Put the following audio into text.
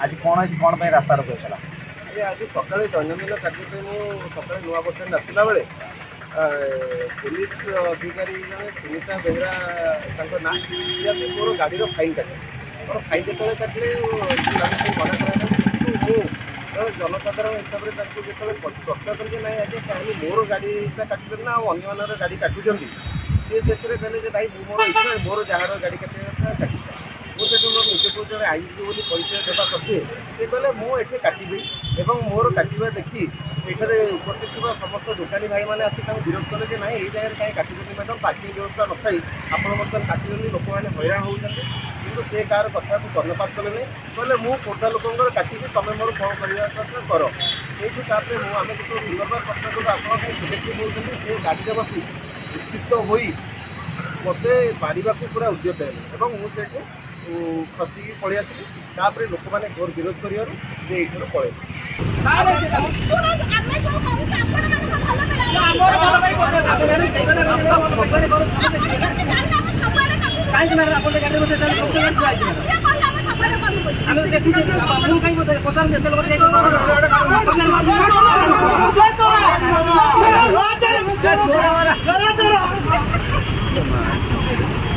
आज कौन रास्ता रोक होता आज सका दैनंदिन कार्य सका नुआ बस स्टाण आसला बेले पुलिस अधिकारी जड़े सुनीता बेहरा ना मोर गाड़ी फाइन काटे मोर फाइन जो काटिले मना करा कि जनसाधारण हिसाब से जो प्रश्न करें ना आज कहीं मोर गाड़ीटा काटुन ना अन्य गाड़ी काटुं सी से कहले मोर इच्छा मोर जार गाड़ी काटे काटी मुझे मोर निजक जो आईनजीवी परिचय देवा सत्वे से कहले मुझे काटि और मोर काटा देखी ये उपस्थित समस्त दुकानी भाई मैंने आसी विरोध कले कि ना ये जगह कहीं काटुं मैडम पार्किंग व्यवस्था न थी आपड़ काटुं लोक मैंने हैरान होती कितु से कार कथा को कर्णपात कले नहीं कहले मुझे कोटा लोकर काटि तुम मोर कौन करवा कथा कर ये आम जो पुनर्बार प्रश्न करूँ आप सिलेक्टिव होती से गाड़ी में बसी उत्क्षिप्त हो मत मारे पूरा उद्यत है मुझे खसी पलि आसली लोक मैंने घोर विरोध कर पड़े देखिए